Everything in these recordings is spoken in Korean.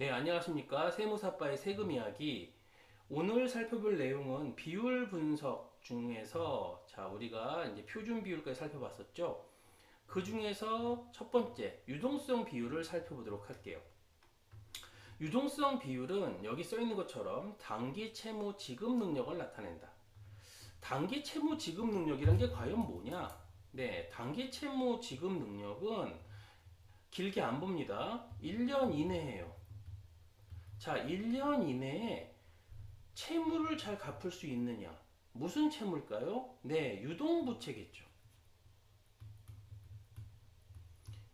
네, 안녕하십니까. 세무사빠의 세금 이야기. 오늘 살펴볼 내용은 비율 분석 중에서 우리가 이제 표준 비율까지 살펴봤었죠. 그 중에서 첫 번째, 유동성 비율을 살펴보도록 할게요. 유동성 비율은 여기 써 있는 것처럼 단기 채무 지급 능력을 나타낸다. 단기 채무 지급 능력이란 게 과연 뭐냐? 네, 단기 채무 지급 능력은 길게 안 봅니다. 1년 이내예요. 자, 1년 이내에 채무를 잘 갚을 수 있느냐? 무슨 채무일까요? 네, 유동부채겠죠.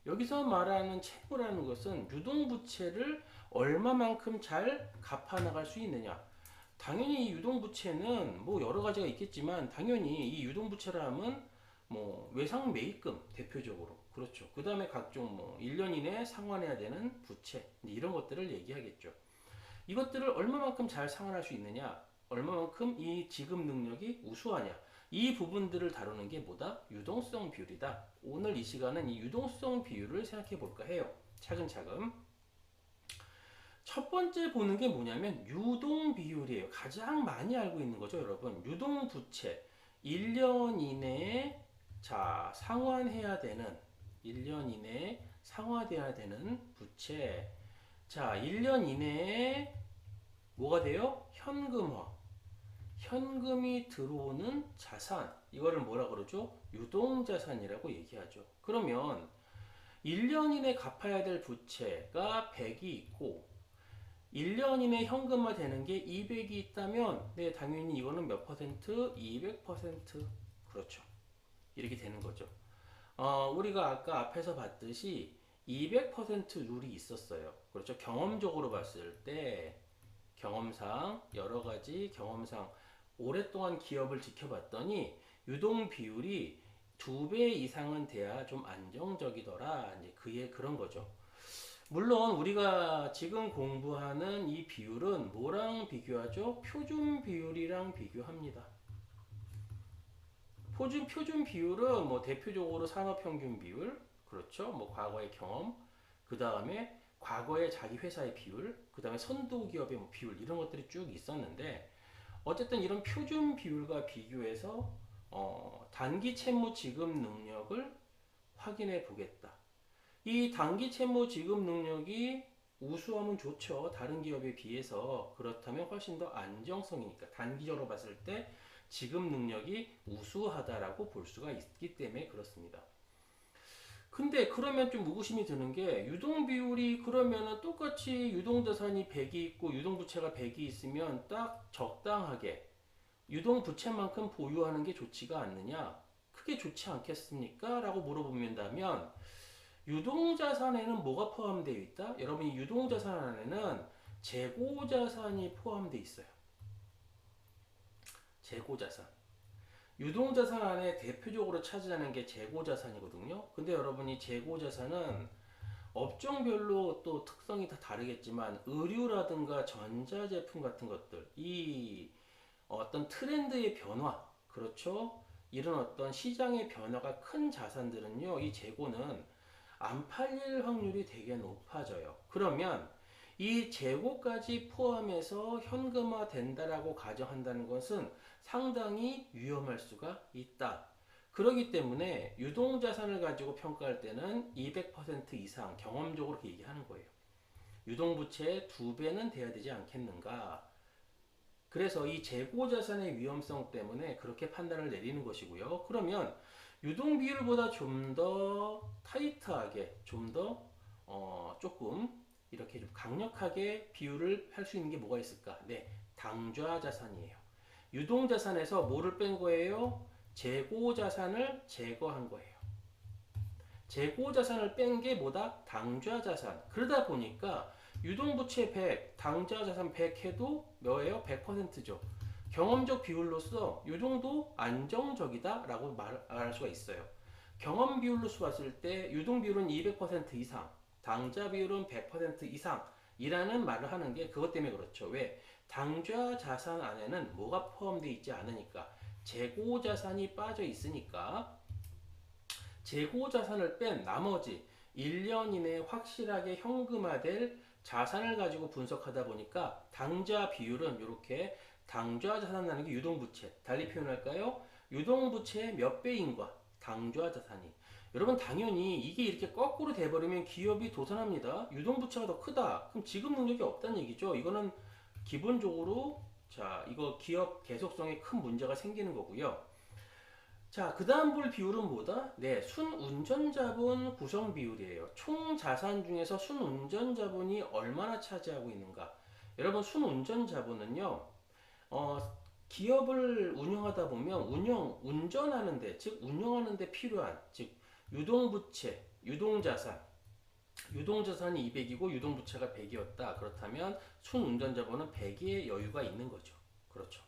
여기서 말하는 채무라는 것은 유동부채를 얼마만큼 잘 갚아나갈 수 있느냐? 당연히 이 유동부채는 뭐 여러 가지가 있겠지만 당연히 이 유동부채라 하면 뭐 외상매입금 대표적으로 그렇죠. 그 다음에 각종 뭐 1년 이내에 상환해야 되는 부채 이런 것들을 얘기하겠죠. 이것들을 얼마만큼 잘 상환할 수 있느냐, 얼마만큼 이 지급 능력이 우수하냐, 이 부분들을 다루는 게 뭐다? 유동성 비율이다. 오늘 이 시간은 이 유동성 비율을 생각해 볼까 해요. 차근차근. 첫 번째 보는 게 뭐냐면 유동 비율이에요. 가장 많이 알고 있는 거죠, 여러분. 유동 부채. 1년 이내에 상환해야 되는 1년 이내에 상환돼야 되는 부채. 자, 1년 이내에 뭐가 돼요? 현금화. 현금이 들어오는 자산. 이거를 뭐라 그러죠? 유동자산이라고 얘기하죠. 그러면 1년 이내 갚아야 될 부채가 100이 있고 1년 이내 현금화 되는 게 200이 있다면 네, 당연히 이거는 몇 퍼센트? 200%. 그렇죠. 이렇게 되는 거죠. 우리가 아까 앞에서 봤듯이 200% 룰이 있었어요. 그렇죠. 경험적으로 봤을 때 경험상 여러 가지 경험상 오랫동안 기업을 지켜봤더니 유동 비율이 2배 이상은 돼야 좀 안정적이더라. 이제 그런 거죠. 물론 우리가 지금 공부하는 이 비율은 뭐랑 비교하죠? 표준 비율이랑 비교합니다. 표준 비율은 뭐 대표적으로 산업평균 비율, 그렇죠? 뭐 과거의 경험, 그 다음에 과거의 자기 회사의 비율, 그 다음에 선도 기업의 뭐 비율 이런 것들이 쭉 있었는데 어쨌든 이런 표준 비율과 비교해서 단기 채무 지급 능력을 확인해 보겠다. 이 단기 채무 지급 능력이 우수하면 좋죠. 다른 기업에 비해서. 그렇다면 훨씬 더 안정성이니까 단기적으로 봤을 때 지급 능력이 우수하다라고 볼 수가 있기 때문에 그렇습니다. 근데 그러면 좀 의구심이 드는 게 유동 비율이 그러면은 똑같이 유동자산이 100이 있고 유동부채가 100이 있으면 딱 적당하게 유동부채만큼 보유하는 게 좋지가 않느냐? 크게 좋지 않겠습니까? 라고 물어보면 유동자산에는 뭐가 포함되어 있다? 여러분 이 유동자산 안에는 재고자산이 포함되어 있어요. 재고자산. 유동자산 안에 대표적으로 차지하는 게 재고자산이거든요. 근데 여러분이 재고자산은 업종별로 또 특성이 다 다르겠지만 의류라든가 전자제품 같은 것들, 이 어떤 트렌드의 변화, 그렇죠? 이런 어떤 시장의 변화가 큰 자산들은요, 이 재고는 안 팔릴 확률이 되게 높아져요. 그러면 이 재고까지 포함해서 현금화 된다라고 가정한다는 것은 상당히 위험할 수가 있다. 그렇기 때문에 유동자산을 가지고 평가할 때는 200% 이상 경험적으로 얘기하는 거예요. 유동부채의 2배는 돼야 되지 않겠는가. 그래서 이 재고자산의 위험성 때문에 그렇게 판단을 내리는 것이고요. 그러면 유동비율보다 좀 더 타이트하게, 좀 더 조금 이렇게 좀 강력하게 비율을 할 수 있는 게 뭐가 있을까? 네, 당좌자산이에요. 유동자산에서 뭐를 뺀 거예요? 재고자산을 제거한 거예요. 재고자산을 뺀 게 뭐다? 당좌자산. 그러다 보니까 유동부채 100, 당좌자산 100 해도 뭐예요? 100%죠. 경험적 비율로서 유동도 안정적이다 라고 말할 수가 있어요. 경험 비율로서 봤을 때 유동 비율은 200% 이상, 당좌 비율은 100% 이상 이라는 말을 하는 게 그것 때문에 그렇죠. 왜? 당좌 자산 안에는 뭐가 포함되어 있지 않으니까 재고 자산이 빠져 있으니까 재고 자산을 뺀 나머지 1년 이내에 확실하게 현금화될 자산을 가지고 분석하다 보니까 당좌 비율은 이렇게 당좌 자산이라는 게 유동부채, 달리 표현할까요? 유동부채의 몇 배인가? 당좌 자산이. 여러분 당연히 이게 이렇게 거꾸로 돼버리면 기업이 도산합니다. 유동부채가 더 크다. 그럼 지급 능력이 없다는 얘기죠. 이거는 기본적으로 자 이거 기업 계속성에 큰 문제가 생기는 거고요. 자, 그 다음 볼 비율은 뭐다? 네, 순운전자본 구성 비율이에요. 총 자산 중에서 순운전자본이 얼마나 차지하고 있는가? 여러분, 순운전자본은요, 기업을 운영하다 보면 운전하는데, 즉, 운영하는데 필요한, 즉, 유동부채, 유동자산이 200이고 유동부채가 100이었다. 그렇다면 순운전자본은 100의 여유가 있는 거죠. 그렇죠.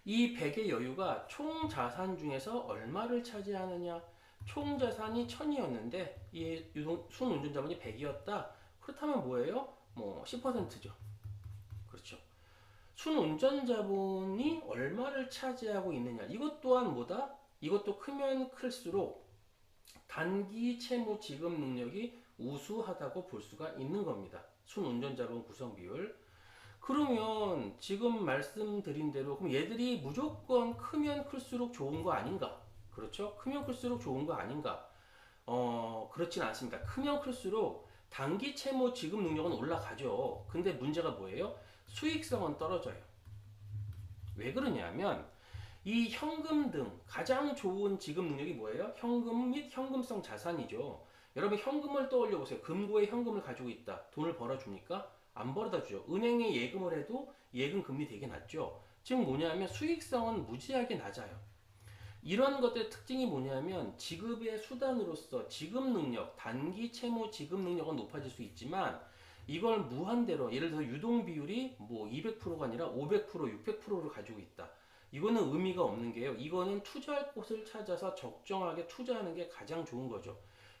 이 100의 여유가 총 자산 중에서 얼마를 차지하느냐? 총 자산이 1000이었는데 이 순운전자본이 100이었다. 그렇다면 뭐예요? 뭐 10%죠. 그렇죠. 순운전자본이 얼마를 차지하고 있느냐? 이것 또한 뭐다? 이것도 크면 클수록 단기 채무 지급 능력이 우수하다고 볼 수가 있는 겁니다. 순운전자본 구성 비율. 그러면 지금 말씀드린 대로 그럼 얘들이 무조건 크면 클수록 좋은 거 아닌가? 그렇죠? 크면 클수록 좋은 거 아닌가? 그렇진 않습니다. 크면 클수록 단기 채무 지급 능력은 올라가죠. 근데 문제가 뭐예요? 수익성은 떨어져요. 왜 그러냐면 이 현금 등 가장 좋은 지급 능력이 뭐예요? 현금 및 현금성 자산이죠. 여러분 현금을 떠올려 보세요. 금고에 현금을 가지고 있다. 돈을 벌어줍니까? 안 벌어다 주죠. 은행에 예금을 해도 예금 금리 되게 낮죠. 즉 뭐냐면 수익성은 무지하게 낮아요. 이런 것들의 특징이 뭐냐면 지급의 수단으로서 지급 능력, 단기 채무 지급 능력은 높아질 수 있지만 이걸 무한대로 예를 들어 유동 비율이 뭐 200%가 아니라 500%, 600%를 가지고 있다. 이거는 의미가 없는 게요. 이거는 투자할 곳을 찾아서 적정하게 투자하는 게 가장 좋은 거죠.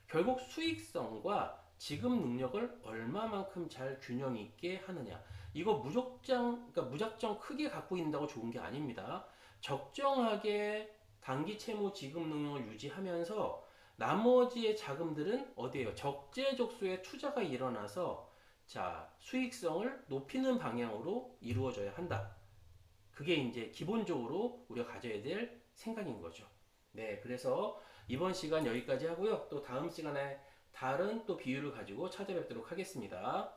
결국 수익성과 지급 능력을 얼마만큼 잘 균형 있게 하느냐. 이거 그러니까 무작정 크게 갖고 있다고 좋은 게 아닙니다. 적정하게 단기 채무 지급 능력을 유지하면서 나머지의 자금들은 어디에요? 적재적소에 투자가 일어나서 자, 수익성을 높이는 방향으로 이루어져야 한다. 그게 이제 기본적으로 우리가 가져야 될 생각인 거죠. 네, 그래서 이번 시간 여기까지 하고요. 또 다음 시간에 다른 또 비율을 가지고 찾아뵙도록 하겠습니다.